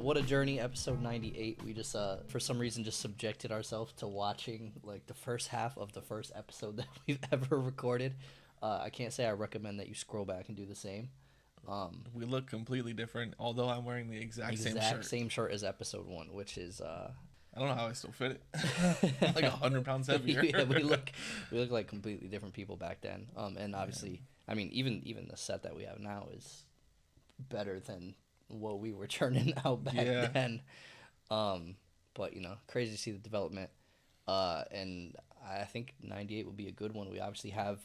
what a journey, episode 98. We just, for some reason, just subjected ourselves to watching, like, the first half of the first episode that we've ever recorded. I can't say I recommend that you scroll back and do the same. We look completely different, although I'm wearing the exact same shirt as episode 1, which is, I don't know how I still fit it. Like 100 pounds heavier. Yeah, we look like completely different people back then. And obviously, I mean, even the set that we have now is better than what we were churning out back then. But crazy to see the development. And I think 98 would be a good one. We obviously have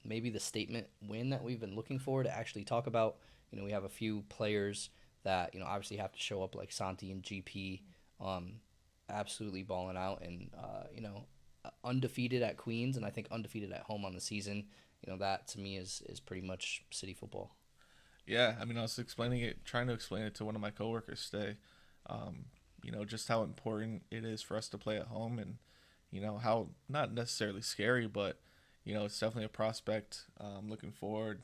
maybe the statement win that we've been looking for to actually talk about. We have a few players that obviously have to show up, like Santi and GP. Absolutely balling out, and undefeated at Queens, and I think undefeated at home on the season. That to me is pretty much City football. Yeah, I mean, I was trying to explain it to one of my coworkers today. Just how important it is for us to play at home, and how not necessarily scary, but it's definitely a prospect. Looking forward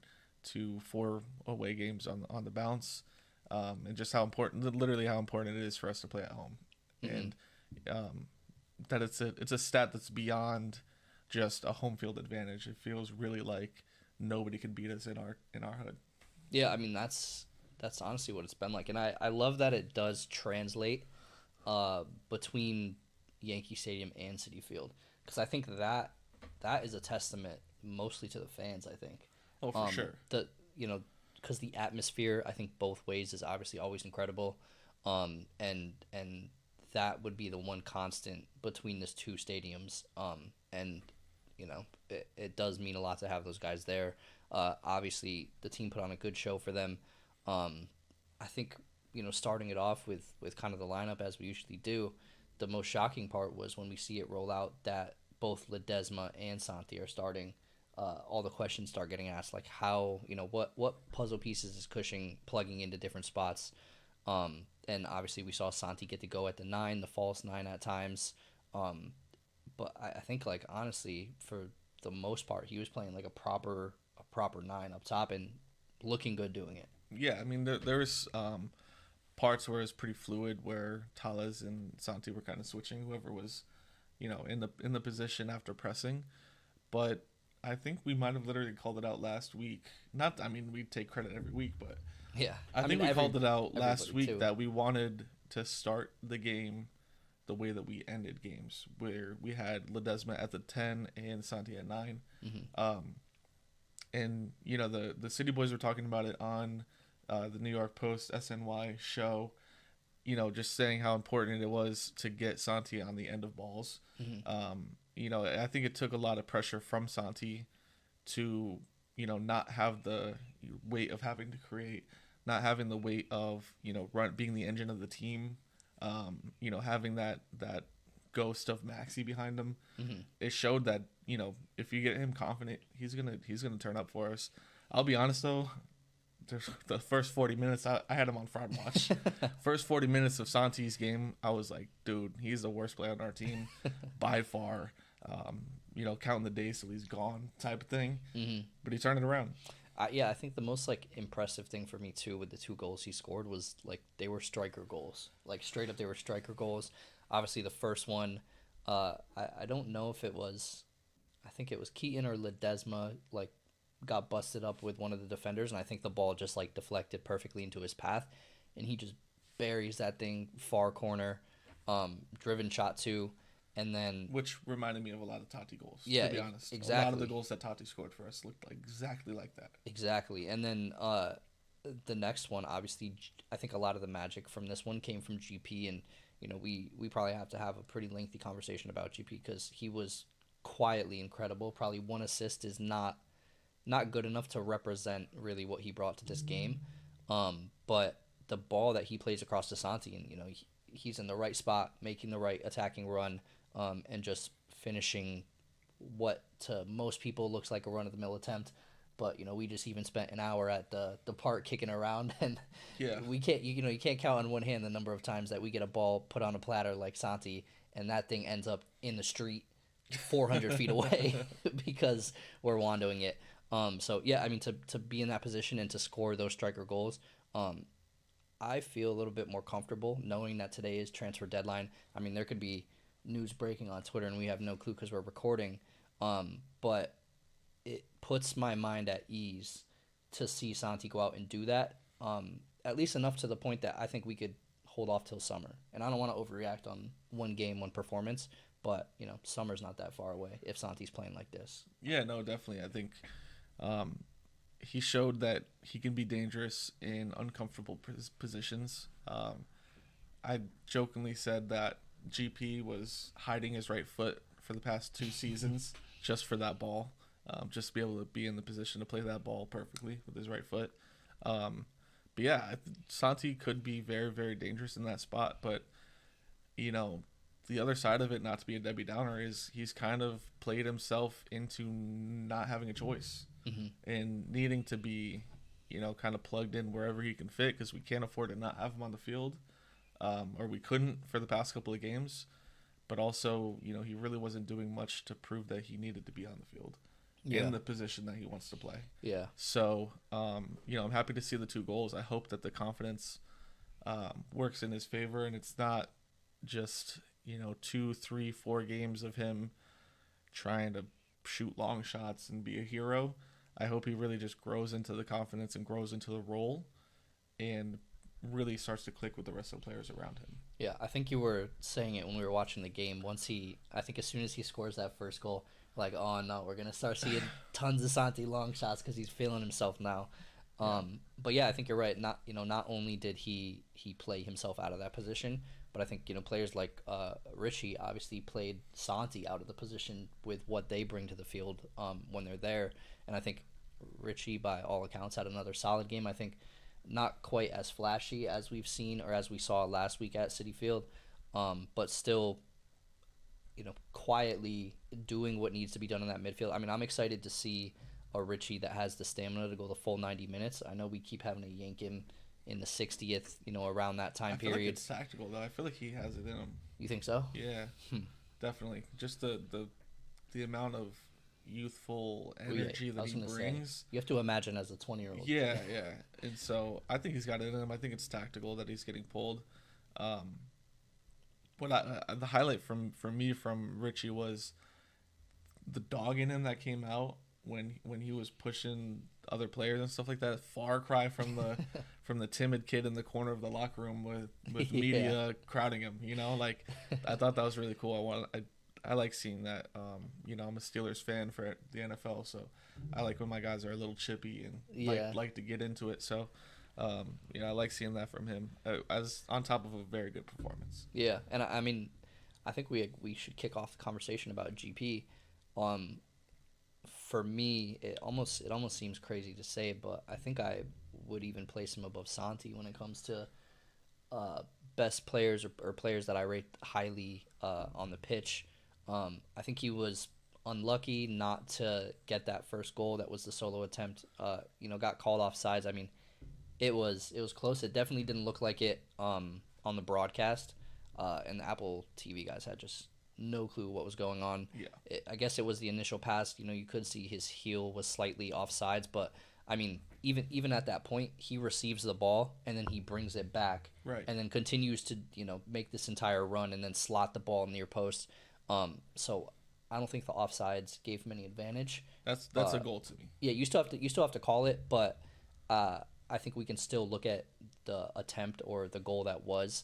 to 4 away games on the bounce, and just how important it is for us to play at home. Mm-hmm. And that it's a stat that's beyond just a home field advantage. It feels really like nobody could beat us in our hood. Yeah, I mean that's honestly what it's been like, and I love that it does translate between Yankee Stadium and Citi Field, because I think that is a testament mostly to the fans. I think. Oh, for sure. Because the atmosphere, I think both ways is obviously always incredible, and that would be the one constant between these two stadiums. And it does mean a lot to have those guys there. Obviously, the team put on a good show for them. I think, starting it off with kind of the lineup as we usually do, the most shocking part was when we see it roll out that both Ledesma and Santi are starting. All the questions start getting asked, like how, what puzzle pieces is Cushing plugging into different spots? And obviously we saw Santi get to go at the 9, the false 9 at times. But I think, like, honestly, for the most part, he was playing like a proper 9 up top and looking good doing it. Yeah, I mean, there was parts where it was pretty fluid, where Tales and Santi were kind of switching whoever was, in the position after pressing. But I think we might have literally called it out last week. We take credit every week, but yeah, I think we called it out last week too, that we wanted to start the game the way that we ended games, where we had Ledesma at the 10 and Santi at 9. Mm-hmm. And the City Boys were talking about it on the New York Post SNY show. Just saying how important it was to get Santi on the end of balls. Mm-hmm. I think it took a lot of pressure from Santi to, not have the weight of having to create, not having the weight of, being the engine of the team, having that ghost of Maxi behind him. Mm-hmm. It showed that, if you get him confident, he's gonna turn up for us. I'll be honest though, the first 40 minutes, I had him on front watch. First 40 minutes of Santi's game, I was like, dude, he's the worst player on our team by far. Counting the days till he's gone type of thing. Mm-hmm. But he turned it around. I think the most impressive thing for me too with the 2 goals he scored was they were striker goals. Like straight up, they were striker goals. Obviously, the first one, I don't know if it was, I think it was Keaton or Ledesma, got busted up with one of the defenders, and I think the ball just deflected perfectly into his path, and he just buries that thing far corner, driven shot too. And then, which reminded me of a lot of Tati goals. Yeah, to be honest, exactly. A lot of the goals that Tati scored for us looked exactly like that. Exactly, and then the next one, obviously, I think a lot of the magic from this one came from GP, and we probably have to have a pretty lengthy conversation about GP because he was quietly incredible. Probably 1 assist is not good enough to represent really what he brought to this game, but the ball that he plays across to Santi, and he's in the right spot, making the right attacking run. And just finishing what to most people looks like a run-of-the-mill attempt. But, we just even spent an hour at the park kicking around. And yeah, we can't, you can't count on one hand the number of times that we get a ball put on a platter like Santi, and that thing ends up in the street 400 feet away because we're wandoing it. So, yeah, I mean, to be in that position and to score those striker goals, I feel a little bit more comfortable knowing that today is transfer deadline. I mean, there could be news breaking on Twitter and we have no clue because we're recording. But it puts my mind at ease to see Santi go out and do that. At least enough to the point that I think we could hold off till summer. And I don't want to overreact on one game, one performance, but summer's not that far away if Santi's playing like this. Yeah, no, definitely. I think he showed that he can be dangerous in uncomfortable positions. I jokingly said that GP was hiding his right foot for the past 2 seasons just for that ball, just to be able to be in the position to play that ball perfectly with his right foot. But yeah, Santi could be very, very dangerous in that spot. But, the other side of it, not to be a Debbie Downer, is he's kind of played himself into not having a choice and needing to be, kind of plugged in wherever he can fit because we can't afford to not have him on the field, or we couldn't for the past couple of games. But also, he really wasn't doing much to prove that he needed to be on the field in the position that he wants to play. Yeah. So, I'm happy to see the 2 goals. I hope that the confidence works in his favor and it's not just, 2, 3, 4 games of him trying to shoot long shots and be a hero. I hope he really just grows into the confidence and grows into the role and really starts to click with the rest of the players around him. Yeah, I think you were saying it when we were watching the game. I think as soon as he scores that first goal, like, oh no, we're going to start seeing tons of Santi long shots because he's feeling himself now. But yeah, I think you're right. Not only did he play himself out of that position, but I think players like Richie obviously played Santi out of the position with what they bring to the field when they're there. And I think Richie, by all accounts, had another solid game. I think not quite as flashy as we've seen or as we saw last week at Citi Field, but still, quietly doing what needs to be done in that midfield. I mean, I'm excited to see a Richie that has the stamina to go the full 90 minutes. I know we keep having to yank him in the 60th, around that time period. Like it's tactical, though. I feel like he has it in him. You think so? Yeah, definitely. Just the amount of youthful energy that he brings. You have to imagine as a 20-year-old. Yeah. And so I think he's got it in him. I think it's tactical that he's getting pulled. The highlight for me from Richie was the dog in him that came out when he was pushing other players and stuff like that. Far cry from the from the timid kid in the corner of the locker room with media crowding him. I thought that was really cool. I like seeing that. I'm a Steelers fan for the NFL, so I like when my guys are a little chippy and like to get into it. So, I like seeing that from him as on top of a very good performance. Yeah, and I mean, I think we should kick off the conversation about GP. For me, it almost seems crazy to say, but I think I would even place him above Santi when it comes to best players or players that I rate highly on the pitch. I think he was unlucky not to get that first goal. That was the solo attempt. Got called off sides. I mean, it was close. It definitely didn't look like it on the broadcast. And the Apple TV guys had just no clue what was going on. Yeah. I guess it was the initial pass. You could see his heel was slightly offsides, but I mean, even at that point, he receives the ball and then he brings it back, right, and then continues to make this entire run and then slot the ball near post. So I don't think the offsides gave him any advantage. That's a goal to me. Yeah, you still have to call it, but I think we can still look at the attempt or the goal that was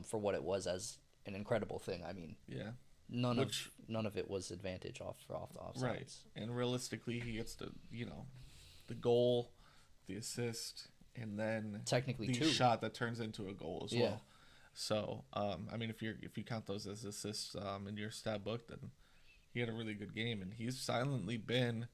for what it was as an incredible thing. I mean, yeah. None of it was advantage off the offsides. Right. And realistically, he gets the goal, the assist, and then technically the two. Shot that turns into a goal as well. So, I mean, if you count those as assists in your stat book, then he had a really good game, and he's silently been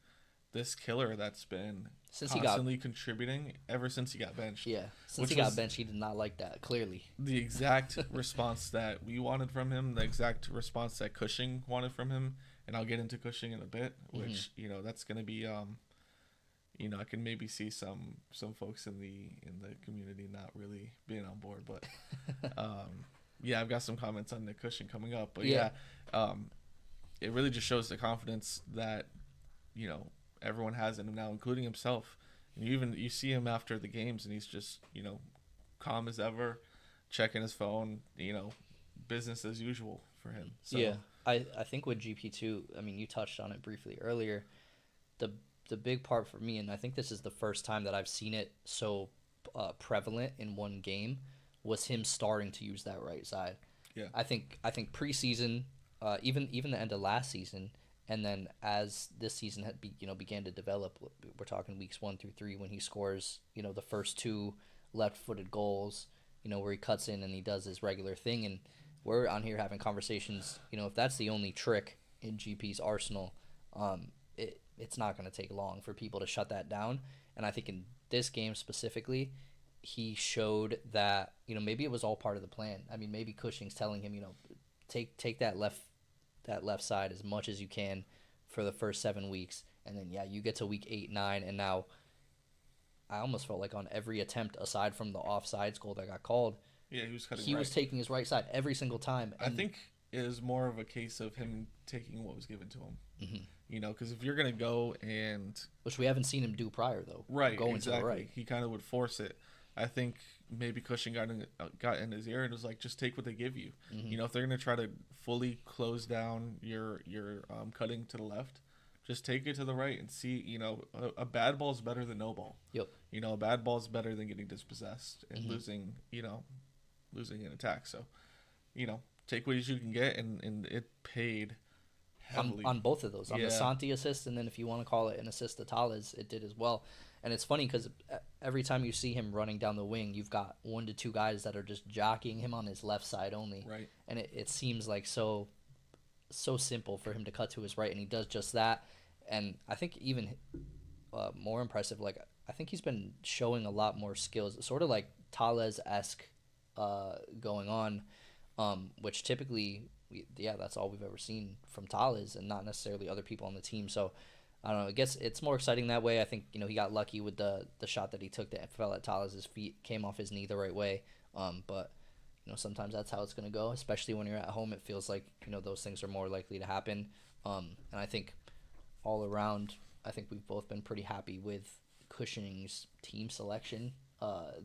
this killer that's been constantly contributing ever since he got benched. Yeah, since he got benched, he did not like that, clearly. The exact response that we wanted from him, the exact response that Cushing wanted from him, and I'll get into Cushing in a bit, which, that's going to be, I can maybe see some folks in the community not really being on board, but, I've got some comments on Nick Cushing coming up, but it really just shows the confidence that, everyone has in him now, including himself. And you see him after the games, and he's just, calm as ever, checking his phone, business as usual for him. So yeah, I think with GP2, I mean, you touched on it briefly earlier. The big part for me, and I think this is the first time that I've seen it so prevalent in one game, was him starting to use that right side. yeah, I think preseason, even the end of last season, and then as this season began to develop, we're talking weeks 1 through 3 when he scores the first 2 left-footed goals, where he cuts in and he does his regular thing, and we're on here having conversations. If that's the only trick in GP's arsenal, it's not going to take long for people to shut that down. And I think in this game specifically, he showed that maybe it was all part of the plan. I mean, maybe Cushing's telling him take that left side as much as you can for the first 7 weeks, and then you get to week 8, 9, and now I almost felt like on every attempt aside from the offsides goal that got called, he was taking his right side every single time. And I think it is more of a case of him taking what was given to him. Mm-hmm. Because if you're gonna go and which we haven't seen him do prior though, right, going exactly. To the right, he kind of would force it. I think maybe Cushing got in his ear and was like, just take what they give you. Mm-hmm. If they're gonna try to fully close down your cutting to the left, just take it to the right and see. A bad ball is better than no ball. Yep. A bad ball is better than getting dispossessed and mm-hmm. losing an attack. So, take what you can get, and it paid heavily on both of those, on the Santi assist, and then if you want to call it an assist to Tales, it did as well. And it's funny because every time you see him running down the wing, you've got 1 to 2 guys that are just jockeying him on his left side only. Right. And it seems like so simple for him to cut to his right, and he does just that. And I think even more impressive, like I think he's been showing a lot more skills, sort of like Tales-esque going on, which typically, that's all we've ever seen from Tales and not necessarily other people on the team. So I don't know. I guess it's more exciting that way. I think he got lucky with the shot that he took that fell at Tales' feet, came off his knee the right way. But sometimes that's how it's going to go, especially when you're at home. It feels like those things are more likely to happen. And I think all around, I think we've both been pretty happy with Cushing's team selection,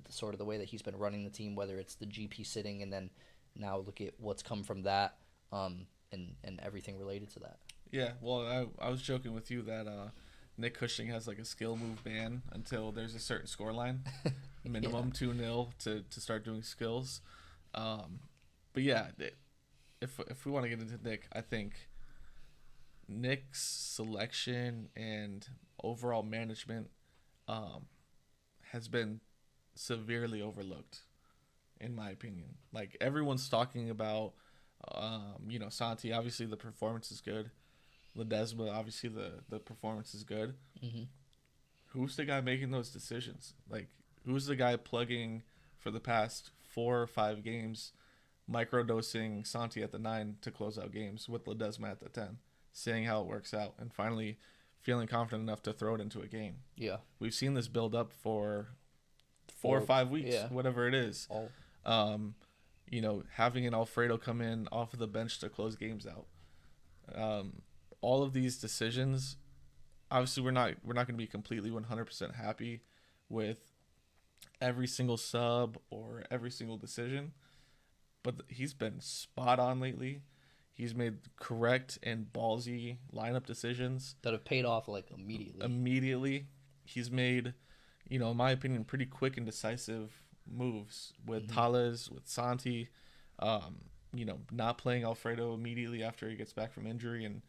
sort of the way that he's been running the team, whether it's the GP sitting and then now look at what's come from that, and everything related to that. Yeah, well, I was joking with you that Nick Cushing has like a skill move ban until there's a certain score line, minimum 2-0 to start doing skills. But yeah, if we want to get into Nick, I think Nick's selection and overall management has been severely overlooked, in my opinion. Like, everyone's talking about, Santi, obviously the performance is good. Ledesma, obviously the performance is good. Mm-hmm. Who's the guy making those decisions? Like, who's the guy plugging for the past 4 or 5 games, microdosing Santi at the 9 to close out games with Ledesma at the 10, seeing how it works out, and finally feeling confident enough to throw it into a game? Yeah. We've seen this build up for 4 or 5 weeks, whatever it is. Having an Alfredo come in off of the bench to close games out. All of these decisions, obviously we're not going to be completely 100% happy with every single sub or every single decision, but he's been spot on lately. He's made correct and ballsy lineup decisions that have paid off like immediately. He's made, in my opinion, pretty quick and decisive moves with Tales, with Santi, not playing Alfredo immediately after he gets back from injury, and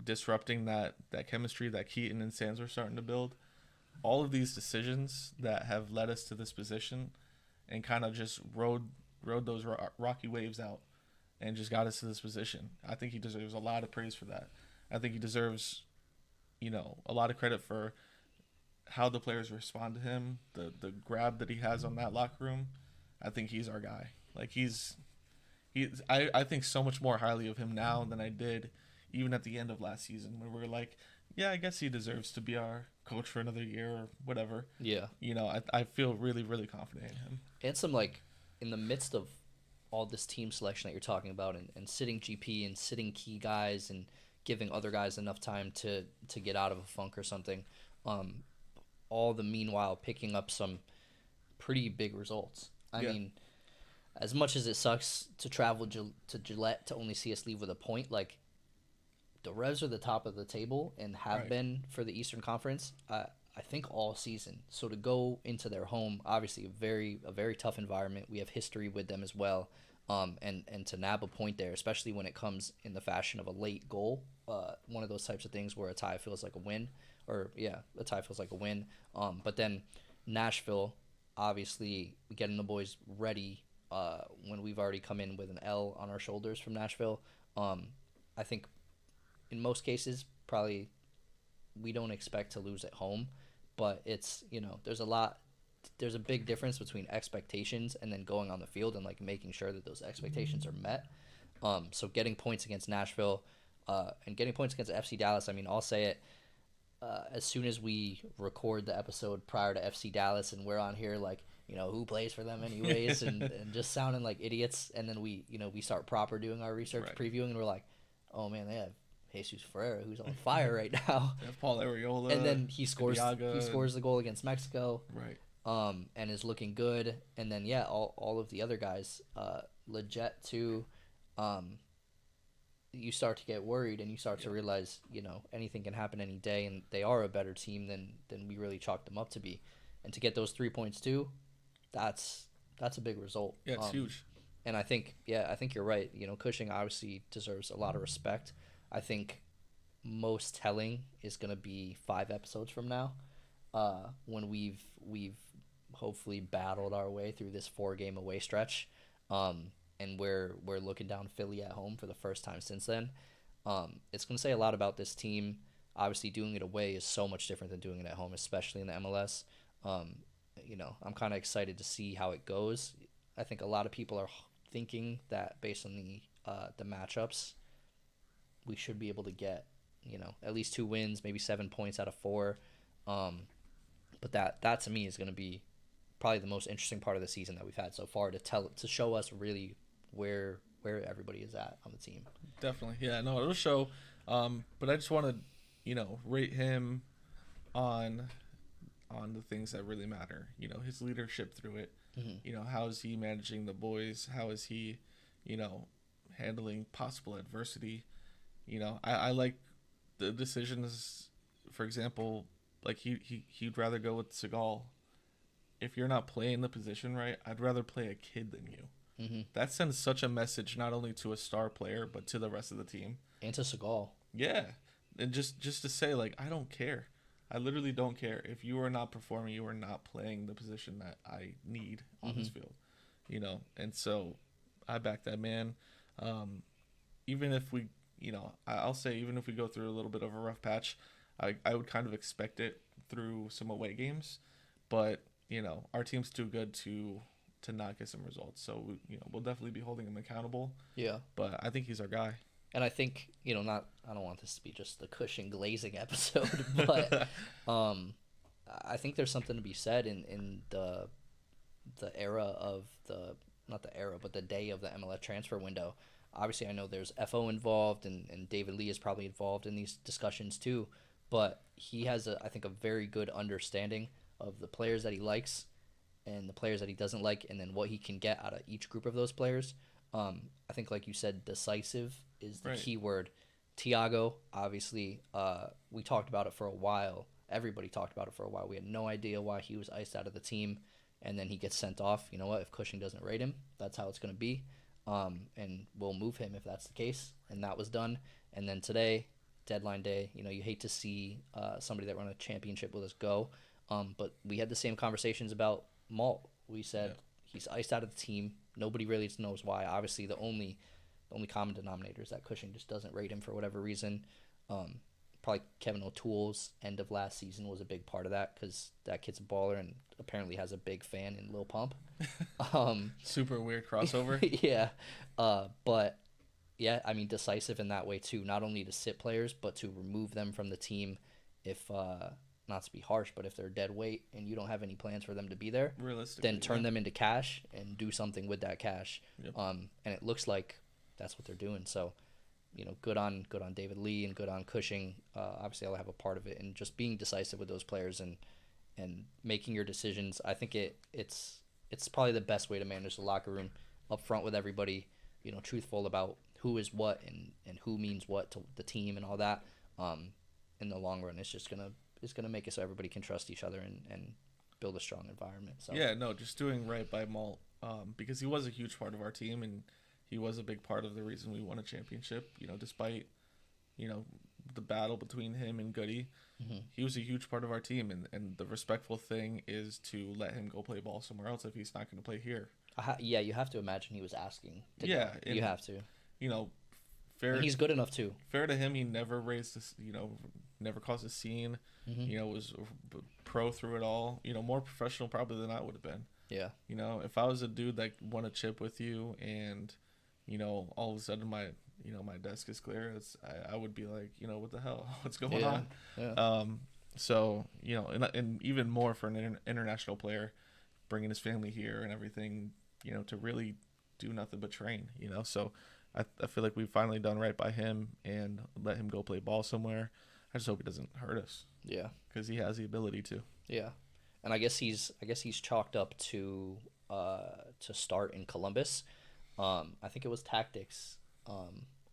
disrupting that chemistry that Keaton and Sands are starting to build. All of these decisions that have led us to this position and kind of just rode those rocky waves out and just got us to this position. I think he deserves a lot of praise for that. I think he deserves, a lot of credit for how the players respond to him, the grab that he has on that locker room. I think he's our guy. Like, I think so much more highly of him now than I did even at the end of last season, where we were like, yeah, I guess he deserves to be our coach for another year or whatever. Yeah. I feel really, really confident in him. And some, like, in the midst of all this team selection that you're talking about, and sitting GP and sitting key guys and giving other guys enough time to get out of a funk or something, all the meanwhile picking up some pretty big results. I mean, as much as it sucks to travel to Gillette to only see us leave with a point, like, the Revs are the top of the table and have been for the Eastern Conference, I think all season. So to go into their home, obviously a very tough environment. We have history with them as well. And to nab a point there, especially when it comes in the fashion of a late goal, one of those types of things where a tie feels like a win, a tie feels like a win. But then Nashville, obviously getting the boys ready when we've already come in with an L on our shoulders from Nashville. I think in most cases, probably we don't expect to lose at home, but it's, there's a big difference between expectations and then going on the field and like making sure that those expectations are met. So getting points against Nashville and getting points against FC Dallas, I mean, I'll say it, as soon as we record the episode prior to FC Dallas and we're on here like, who plays for them anyways and just sounding like idiots, and then we start proper doing our research previewing and we're like, oh man, they have Jesus Ferreira, who's on fire right now. They have Paul Arriola, and then he scores the goal against Mexico, and is looking good. And then all of the other guys, Leggett too. You start to get worried and you start to realize, anything can happen any day, and they are a better team than we really chalked them up to be. And to get those 3 points too, that's a big result. Yeah, it's huge. And I think you're right. Cushing obviously deserves a lot of respect. I think most telling is going to be 5 episodes from now, when we've hopefully battled our way through this 4-game away stretch, and we're looking down Philly at home for the first time since then. It's going to say a lot about this team. Obviously, doing it away is so much different than doing it at home, especially in the MLS. I'm kind of excited to see how it goes. I think a lot of people are thinking that based on the matchups, we should be able to get, at least 2 wins, maybe 7 points out of 4. But that to me is going to be probably the most interesting part of the season that we've had so far, to show us really where everybody is at on the team. Definitely. Yeah, no, it'll show. But I just want to, rate him on the things that really matter. His leadership through it. Mm-hmm. How is he managing the boys? How is he, handling possible adversity? I like the decisions. For example, like he'd rather go with Segal. If you're not playing the position right, I'd rather play a kid than you. Mm-hmm. That sends such a message not only to a star player but to the rest of the team and to Segal. Yeah, and just to say, like, I don't care. I literally don't care if you are not performing. You are not playing the position that I need on this field. And so I back that man. Even if we. I'll say even if we go through a little bit of a rough patch, I would kind of expect it through some away games, but our team's too good to not get some results. So we'll definitely be holding him accountable. Yeah. But I think he's our guy. And I think I don't want this to be just the Cushing glazing episode, but I think there's something to be said in the era of not the era, but the day of the MLS transfer window. Obviously, I know there's FO involved, and David Lee is probably involved in these discussions too. But he has, I think, a very good understanding of the players that he likes and the players that he doesn't like, and then what he can get out of each group of those players. I think, like you said, decisive is the key word. Thiago, obviously, we talked about it for a while. Everybody talked about it for a while. We had no idea why he was iced out of the team, and then he gets sent off. You know what? If Cushing doesn't rate him, that's how it's going to be. And we'll move him if that's the case. And that was done. And then today, deadline day, you hate to see somebody that run a championship with us go. But we had the same conversations about Malt. We said he's iced out of the team. Nobody really knows why. Obviously, the only common denominator is that Cushing just doesn't rate him for whatever reason. Probably Kevin O'Toole's end of last season was a big part of that, because that kid's a baller and apparently has a big fan in Lil Pump. Super weird crossover. Yeah. But, yeah, I mean, decisive in that way, too. Not only to sit players, but to remove them from the team if, not to be harsh, but if they're dead weight and you don't have any plans for them to be there, then turn them into cash and do something with that cash. Yep. And it looks like that's what they're doing. So, good on David Lee and good on Cushing. Obviously, I'll have a part of it, and just being decisive with those players and and making your decisions. I think it's probably the best way to manage the locker room, up front with everybody, truthful about who is what and who means what to the team and all that. In the long run, it's gonna make it so everybody can trust each other and build a strong environment. So yeah, no, just doing right by Malt, because he was a huge part of our team and he was a big part of the reason we won a championship. Despite the battle between him and Goody, he was a huge part of our team, and the respectful thing is to let him go play ball somewhere else if he's not going to play here. Yeah, you have to imagine he was asking. You have to. Fair. And he's good enough too. Fair to him, he never raised this. Never caused a scene. Was pro through it all. More professional probably than I would have been. Yeah. If I was a dude that won a chip with you and, all of a sudden my desk is clear, I would be like, what the hell? What's going on? Yeah. So, and even more for an international player, bringing his family here and everything, to really do nothing but train, So I feel like we've finally done right by him and let him go play ball somewhere. I just hope he doesn't hurt us. Yeah. Because he has the ability to. Yeah. And I guess he's chalked up to start in Columbus. I think it was Tactics,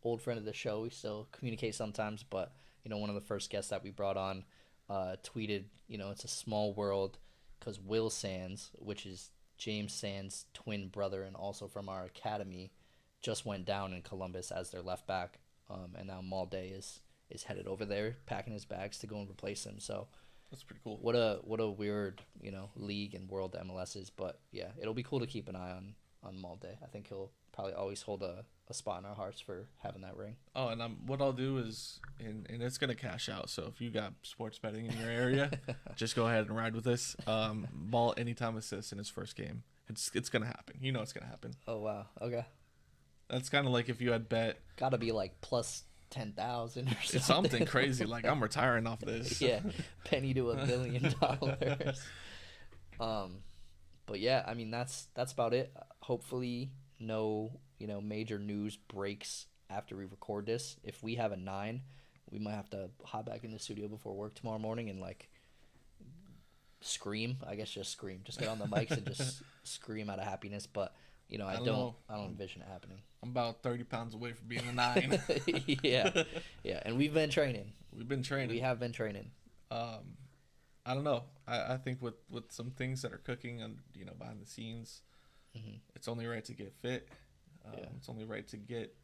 old friend of the show. We still communicate sometimes, but one of the first guests that we brought on tweeted, it's a small world because Will Sands, which is James Sands' twin brother and also from our academy, just went down in Columbus as their left back, and now Malde is headed over there, packing his bags to go and replace him. So that's pretty cool. What a weird league and world MLS is, but yeah, it'll be cool to keep an eye on Malde. I think he'll probably always hold a spot in our hearts for having that ring. Oh, and what I'll do is, and it's gonna cash out. So if you got sports betting in your area, just go ahead and ride with this. Malt anytime assist in his first game. It's gonna happen. It's gonna happen. Oh wow. Okay. That's kind of like if you had bet. Gotta be like plus 10,000 or something. It's something crazy. Like I'm retiring off this. Yeah, penny to $1 billion. But yeah, I mean that's about it. Hopefully, no major news breaks after we record this. If we have a 9, we might have to hop back in the studio before work tomorrow morning and scream. I guess just scream. Just get on the mics and just scream out of happiness. But I don't envision it happening. I'm about 30 pounds away from being a 9. Yeah, and we've been training. We have been training. I don't know. I think with some things that are cooking and behind the scenes, it's only right to get fit. It's only right to get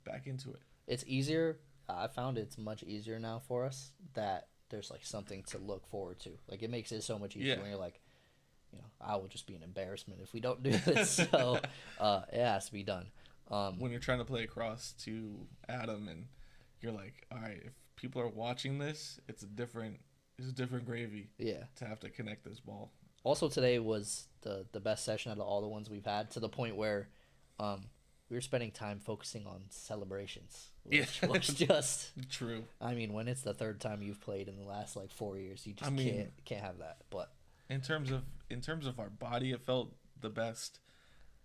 back into it. It's easier. I found it's much easier now for us that there's something to look forward to. It makes it so much easier when you're like, I will just be an embarrassment if we don't do this. So it has to be done. When you're trying to play across to Adam and you're like, all right, if people are watching this, it's different gravy. Yeah. To have to connect this ball. Also today was the best session out of all the ones we've had, to the point where we were spending time focusing on celebrations. Which was just true. I mean, when it's the third time you've played in the last 4 years, you just can't have that. But in terms of our body, it felt the best.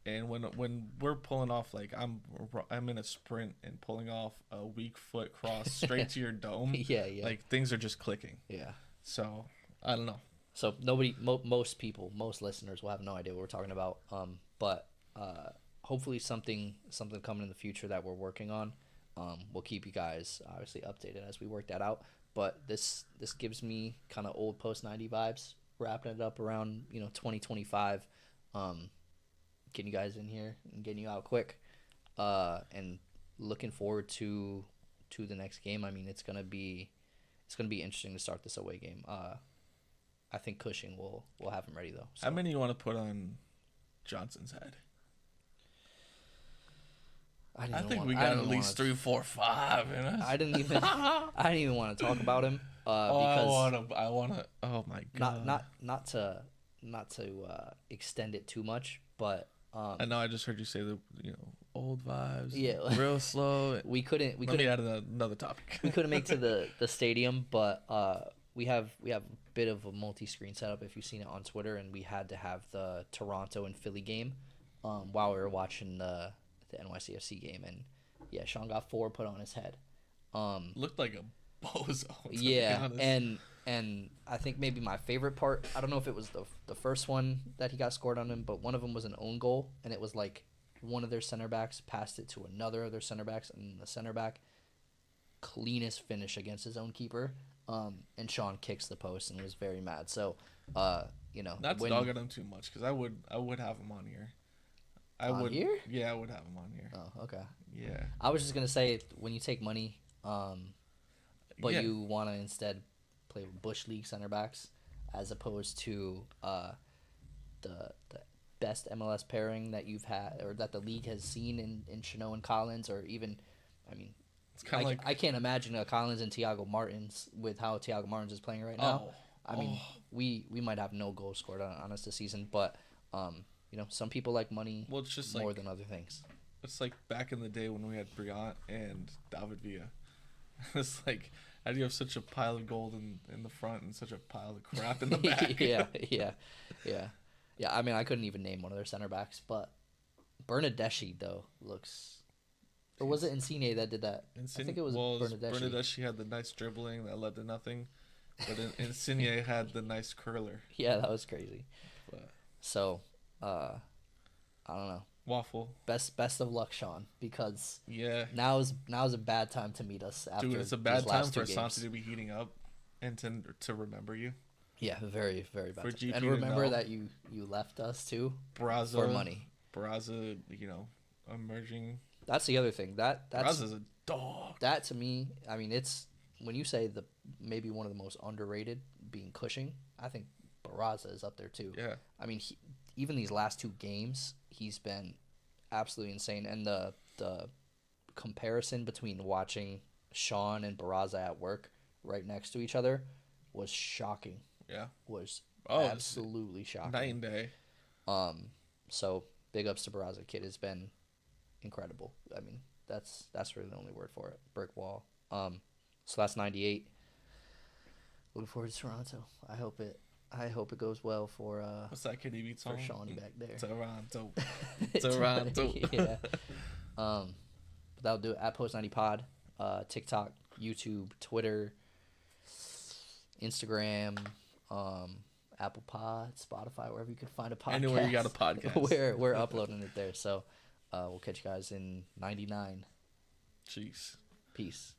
And when we're pulling off, I'm in a sprint and pulling off a weak foot cross straight to your dome. Yeah. Things are just clicking. Yeah. So I don't know. So most listeners will have no idea what we're talking about. But hopefully something coming in the future that we're working on. We'll keep you guys obviously updated as we work that out. But this gives me kind of old post 90 vibes, wrapping it up around 2025. Getting you guys in here and getting you out quick, and looking forward to the next game. I mean, it's gonna be interesting to start this away game. I think Cushing will have him ready though. So. How many you want to put on Johnson's head? I think we got at least 3, 4, 5 in us. I didn't even want to talk about him because I wanna. Oh my god! Not to extend it too much, but I know I just heard you say the old vibes. Yeah, real slow. We couldn't. Let me add another topic. We couldn't make to the stadium, but we have a bit of a multi-screen setup if you've seen it on Twitter, and we had to have the Toronto and Philly game while we were watching the NYCFC game, and yeah, Sean got 4 put on his head. Looked like a bozo. Yeah, and And I think maybe my favorite part, I don't know if it was the first one that he got scored on him, but one of them was an own goal, and it was like one of their center backs passed it to another of their center backs, and the center back cleanest finish against his own keeper. And Sean kicks the post and was very mad. So, you know, not to dog at him too much, because I would have him on here. Here? Yeah, I would have him on here. Oh, okay. Yeah. I was just gonna say, when you take money, but you want to instead play with Bush League center backs as opposed to the best MLS pairing that you've had or that the league has seen in Chano and Collins, or even, I mean, it's kind of like I can't imagine a Collins and Thiago Martins with how Thiago Martins is playing right now. I mean, we might have no goals scored on us this season, but you know, some people like money it's just more than other things. It's like back in the day when we had Briant and David Villa. It's like, how do you have such a pile of gold in the front and such a pile of crap in the back? yeah. I mean, I couldn't even name one of their center backs, but Bernadeschi though looks. Or was it Insigne that did that? I think it was Bernadeschi. Bernadeschi had the nice dribbling that led to nothing, but Insigne had the nice curler. Yeah, that was crazy. But, so, I don't know. Waffle. Best of luck, Sean, because now is a bad time to meet us after. Dude, it's a bad time for Santi to be heating up and to remember you. Yeah, very, very bad. For GP and remember that you left us too for money. Barraza, you know, emerging. That's the other thing. That's Barraza's a dog. That to me, I mean, it's when you say maybe one of the most underrated being Cushing, I think Barraza is up there too. Yeah. I mean, even these last 2 games, he's been absolutely insane. And the comparison between watching Sean and Barraza at work right next to each other was shocking. Yeah. Was absolutely shocking. Night and day. So big ups to Barraza. Kid has been incredible. I mean, that's really the only word for it. Brick wall. So that's 98. Looking forward to Toronto. I hope it goes well for what's that Kitty Beat song? For Shawnee back there. Toronto. Toronto. Yeah. That'll do it at Post90Pod. TikTok, YouTube, Twitter, Instagram, Apple Pod, Spotify, wherever you can find a podcast. Anywhere you got a podcast. we're uploading it there. So we'll catch you guys in 99. Jeez. Peace.